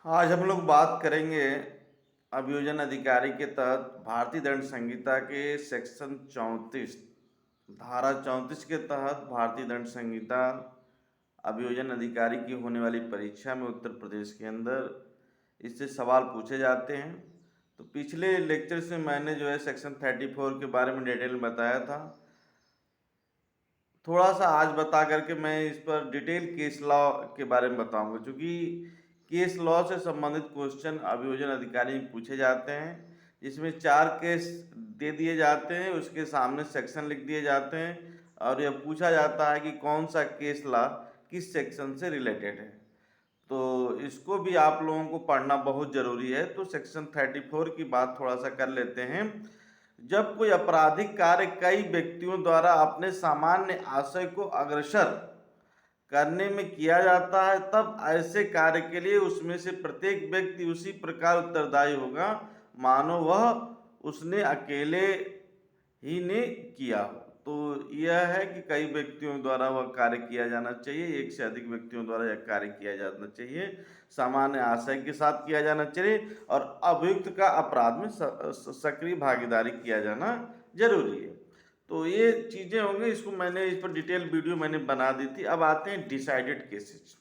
आज हम लोग बात करेंगे अभियोजन अधिकारी के तहत भारतीय दंड संहिता के सेक्शन 34 धारा 34 के तहत भारतीय दंड संहिता अभियोजन अधिकारी की होने वाली परीक्षा में उत्तर प्रदेश के अंदर इससे सवाल पूछे जाते हैं। तो पिछले लेक्चर से मैंने जो है सेक्शन 34 के बारे में डिटेल में बताया था। थोड़ा सा आज बता करके मैं इस पर डिटेल केस लॉ के बारे में बताऊंगा, क्योंकि केस लॉ से संबंधित क्वेश्चन अभियोजन अधिकारी में पूछे जाते हैं, जिसमें 4 केस दे दिए जाते हैं, उसके सामने सेक्शन लिख दिए जाते हैं और यह पूछा जाता है कि कौन सा केस लॉ किस सेक्शन से रिलेटेड है। तो इसको भी आप लोगों को पढ़ना बहुत ज़रूरी है। तो सेक्शन 34 की बात थोड़ा सा कर लेते हैं। जब कोई आपराधिक कार्य कई व्यक्तियों द्वारा अपने सामान्य आशय को अग्रसर करने में किया जाता है, तब ऐसे कार्य के लिए उसमें से प्रत्येक व्यक्ति उसी प्रकार उत्तरदायी होगा मानो वह उसने अकेले ही ने किया हो। तो यह है कि कई व्यक्तियों द्वारा वह कार्य किया जाना चाहिए, एक से अधिक व्यक्तियों द्वारा यह कार्य किया जाना चाहिए, सामान्य आशय के साथ किया जाना चाहिए और अभियुक्त का अपराध में सक्रिय भागीदारी किया जाना जरूरी है। तो ये चीज़ें होंगी, इसको मैंने इस पर डिटेल वीडियो मैंने बना दी थी। अब आते हैं डिसाइडेड केसेज।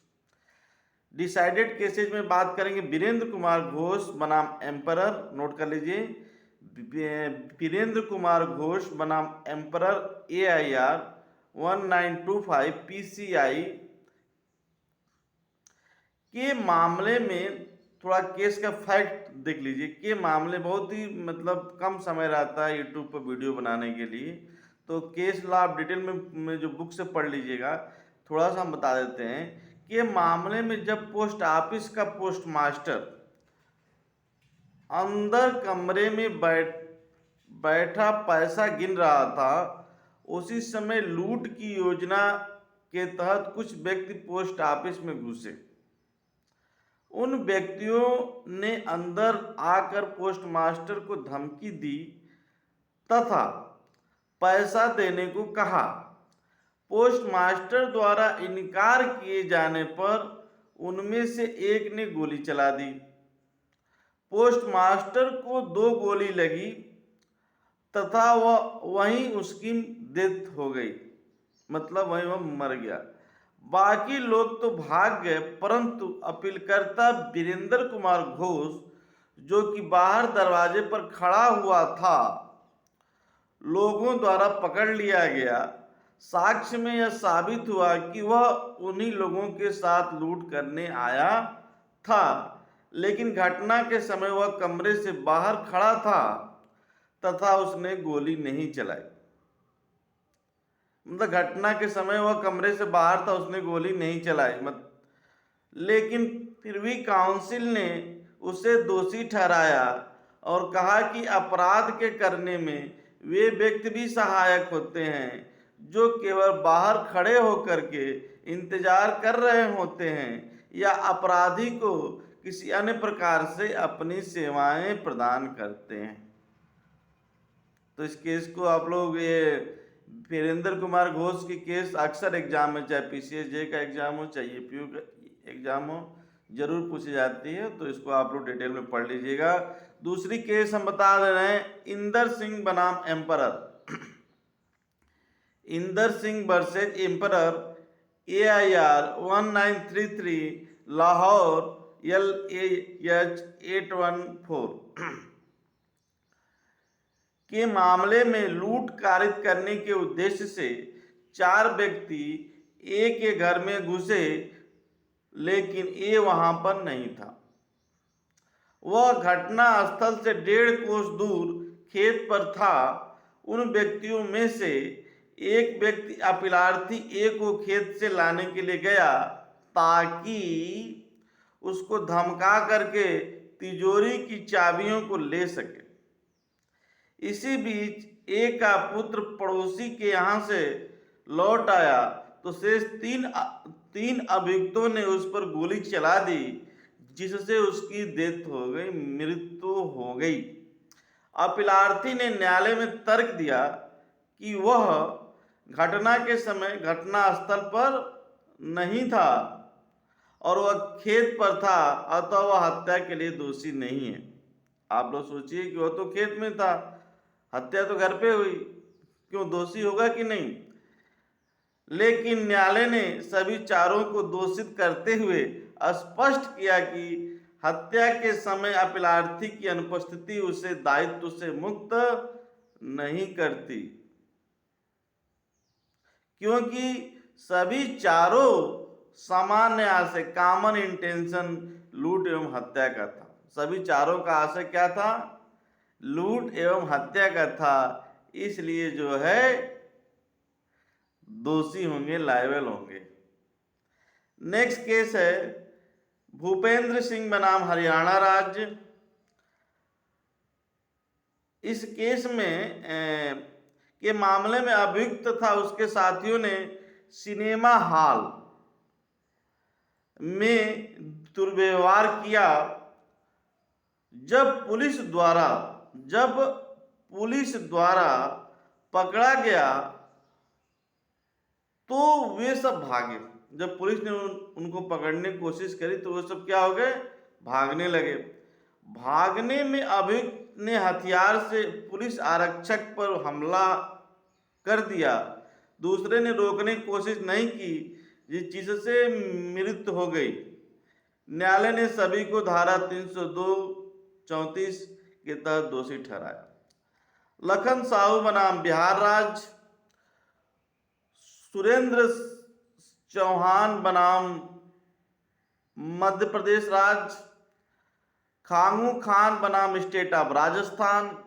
डिसाइडेड केसेज में बात करेंगे वीरेंद्र कुमार घोष बनाम एम्परर, नोट कर लीजिए, वीरेंद्र कुमार घोष बनाम एम्परर AIR 1925 PCI के मामले में थोड़ा केस का फैक्ट देख लीजिए। के मामले बहुत ही कम समय रहता है यूट्यूब पर वीडियो बनाने के लिए, तो केस लॉ आप डिटेल में जो बुक से पढ़ लीजिएगा। थोड़ा सा हम बता देते हैं कि मामले में जब पोस्ट ऑफिस का पोस्ट मास्टर अंदर कमरे में बैठा पैसा गिन रहा था, उसी समय लूट की योजना के तहत कुछ व्यक्ति पोस्ट ऑफिस में घुसे। उन व्यक्तियों ने अंदर आकर पोस्टमास्टर को धमकी दी तथा पैसा देने को कहा। पोस्टमास्टर द्वारा इनकार किए जाने पर उनमें से एक ने गोली चला दी। पोस्टमास्टर को 2 गोली लगी तथा वहीं उसकी डेथ हो गई, वहीं वह मर गया। बाकी लोग तो भाग गए, परंतु अपीलकर्ता वीरेंद्र कुमार घोष, जो कि बाहर दरवाजे पर खड़ा हुआ था, लोगों द्वारा पकड़ लिया गया। साक्ष्य में यह साबित हुआ कि वह उन्हीं लोगों के साथ लूट करने आया था, लेकिन घटना के समय वह कमरे से बाहर खड़ा था तथा उसने गोली नहीं चलाई। घटना के समय वह कमरे से बाहर था, उसने गोली नहीं चलाई। लेकिन फिर भी काउंसिल ने उसे दोषी ठहराया और कहा कि अपराध के करने में वे व्यक्ति भी सहायक होते हैं जो केवल बाहर खड़े होकर के इंतजार कर रहे होते हैं या अपराधी को किसी अन्य प्रकार से अपनी सेवाएं प्रदान करते हैं। तो इस केस को आप लोग, ये वीरेंद्र कुमार घोष की केस अक्सर एग्जाम में, चाहे PCSJ का एग्जाम हो चाहे APU का एग्जाम हो, जरूर पूछी जाती है। तो इसको आप लोग डिटेल में पढ़ लीजिएगा। दूसरी केस हम बता दे रहे हैं, इंदर सिंह बनाम emperor. Inder Singh versus emperor AIR 1933 Lahore LAH 814 के मामले में लूट कारित करने के उद्देश्य से 4 व्यक्ति A के घर में घुसे, लेकिन A वहां पर नहीं था। वह घटना स्थल से 1.5 कोस दूर खेत पर था। उन व्यक्तियों में से एक व्यक्ति अपीलार्थी A को खेत से लाने के लिए गया ताकि उसको धमका करके तिजोरी की चाबियों को ले सके। इसी बीच A का पुत्र पड़ोसी के यहाँ से लौट आया तो शेष तीन अभियुक्तों ने उस पर गोली चला दी, जिससे उसकी डेथ हो गई, मृत्यु हो गई। अपीलार्थी ने न्यायालय में तर्क दिया कि वह घटना के समय घटना स्थल पर नहीं था और वह खेत पर था, अतः वह हत्या के लिए दोषी नहीं है। आप लोग सोचिए कि वह तो खेत में था, हत्या तो घर पे हुई, क्यों दोषी होगा कि नहीं? लेकिन न्यायालय ने सभी चारों को दोषित करते हुए स्पष्ट किया कि हत्या के समय अपीलार्थी की अनुपस्थिति उसे दायित्व से मुक्त नहीं करती, क्योंकि सभी चारों सामान्य आशय कॉमन इंटेंशन लूट एवं हत्या का था। सभी चारों का आशय क्या था? लूट एवं हत्या का था, इसलिए जो है दोषी होंगे, लायबल होंगे। नेक्स्ट केस है भूपेंद्र सिंह बनाम हरियाणा राज्य। इस केस में के मामले में अभियुक्त तथा उसके साथियों ने सिनेमा हॉल में दुर्व्यवहार किया। जब पुलिस द्वारा पकड़ा गया तो वे सब भागे। जब पुलिस ने उनको पकड़ने की कोशिश करी तो वे सब क्या हो गए? भागने लगे। भागने में अभियुक्त ने हथियार से पुलिस आरक्षक पर हमला कर दिया। दूसरे ने रोकने की कोशिश नहीं की, जिससे मृत्यु हो गई। न्यायालय ने सभी को धारा 302-34 के तहत दोषी ठहराया। लखन साहू बनाम बिहार राज्य। सुरेंद्र चौहान बनाम मध्य प्रदेश राज्य। खांगू खान बनाम स्टेट ऑफ राजस्थान।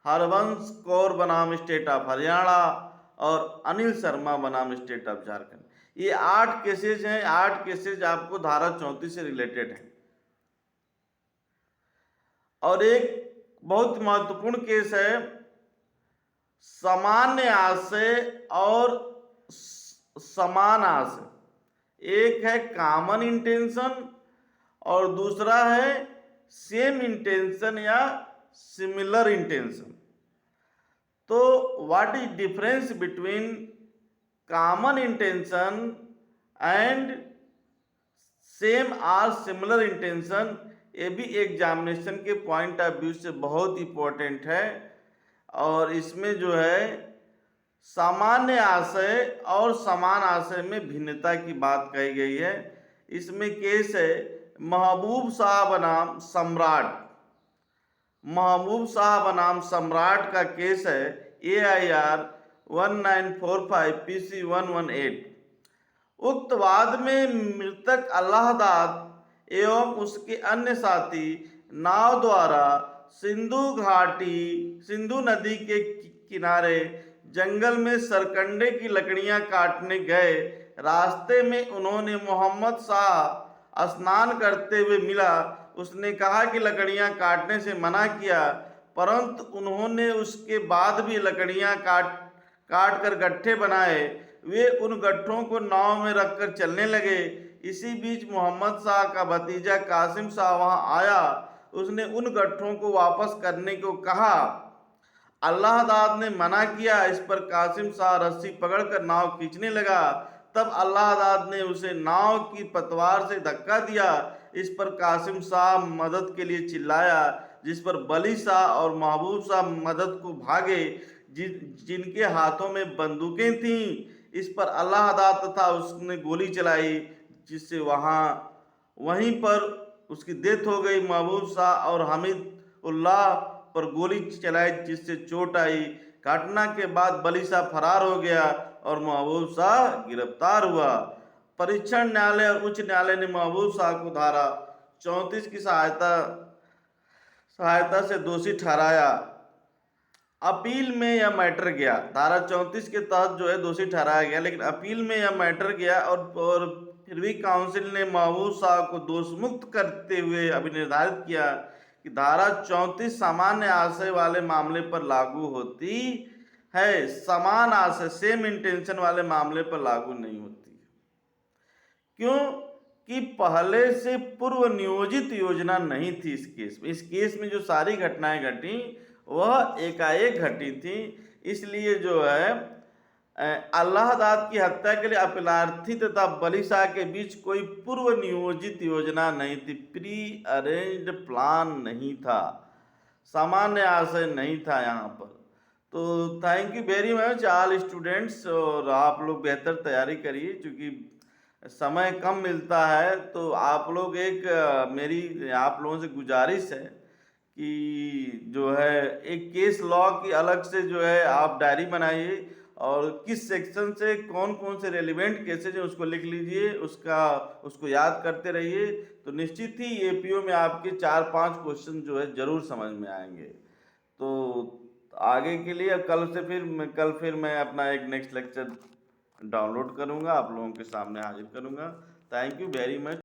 हरवंश कौर बनाम स्टेट ऑफ हरियाणा और अनिल शर्मा बनाम स्टेट ऑफ झारखंड। ये 8 केसेज हैं। 8 केसेज आपको धारा 34 से रिलेटेड हैं। और एक बहुत महत्वपूर्ण केस है सामान्य आशय और समान आशय। एक है कॉमन इंटेंशन और दूसरा है सेम इंटेंशन या सिमिलर इंटेंशन। तो what is difference between common intention and same और सिमिलर इंटेंशन? ये भी एग्जामिनेशन के पॉइंट ऑफ व्यू से बहुत इंपॉर्टेंट है। और इसमें जो है सामान्य आशय और समान आशय में भिन्नता की बात कही गई है। इसमें केस है महबूब शाह बनाम सम्राट। महबूब शाह बनाम सम्राट का केस है AIR 1945 PC 118। उक्त वाद में मृतक अल्लाहदाद एवं उसके अन्य साथी नाव द्वारा सिंधु नदी के किनारे जंगल में सरकंडे की लकड़ियां काटने गए। रास्ते में उन्होंने मोहम्मद शाह स्नान करते हुए मिला। उसने कहा कि लकड़ियां काटने से मना किया, परंतु उन्होंने उसके बाद भी लकड़ियां काट कर गट्ठे बनाए। वे उन गट्ठों को नाव में रखकर चलने लगे। इसी बीच मोहम्मद शाह का भतीजा कासिम शाह वहां आया। उसने उन गट्ठों को वापस करने को कहा। अल्लाहदाद ने मना किया। इस पर कासिम शाह रस्सी पकड़कर नाव खींचने लगा। तब अल्लाहदाद ने उसे नाव की पतवार से धक्का दिया। इस पर कासिम शाह मदद के लिए चिल्लाया, जिस पर बली शाह और महबूब शाह मदद को भागे, जिनके हाथों में बंदूकें थीं। इस पर अल्लाहदाद तथा उसने गोली चलाई, जिससे वहीं पर उसकी डेथ हो गई। महबूब शाह और हामिद उल्लाह पर गोली चलाई, जिससे चोट आई। घटना के बाद बली शाह फरार हो गया और महबूब शाह गिरफ्तार हुआ। परीक्षण न्यायालय और उच्च न्यायालय ने महबूब शाह को धारा 34 की सहायता से दोषी ठहराया। अपील में यह मैटर गया। धारा 34 के तहत जो है दोषी ठहराया गया, लेकिन अपील में यह मैटर गया और फिर भी काउंसिल ने महबूब शाह को दोष मुक्त करते हुए अभी निर्धारित किया कि धारा 34 सामान्य आशय वाले मामले पर लागू होती है, समान आशय सेम इंटेंशन वाले मामले पर लागू नहीं होती है। क्यों कि पहले से पूर्व नियोजित योजना नहीं थी इस केस में। इस केस में जो सारी घटनाएं घटी वह एकाएक घटी थी, इसलिए जो है अल्लाहदाद की हत्या के लिए अपरार्थी तथा बली शाह के बीच कोई पूर्व नियोजित योजना नहीं थी, प्री अरेंज्ड प्लान नहीं था, सामान्य आशय नहीं था यहाँ पर। तो thank you very much all students, और आप लोग बेहतर तैयारी करिए, क्योंकि समय कम मिलता है। तो आप लोग मेरी आप लोगों से गुजारिश है कि जो है एक केस लॉ की अलग से जो है आप डायरी बनाइए, और किस सेक्शन से कौन कौन से रेलिवेंट केसेज है उसको लिख लीजिए, उसको याद करते रहिए। तो निश्चित ही एपीओ में आपके 4-5 क्वेश्चन जो है जरूर समझ में आएंगे। तो आगे के लिए कल फिर मैं अपना एक नेक्स्ट लेक्चर डाउनलोड करूंगा, आप लोगों के सामने हाजिर करूंगा। Thank you very much.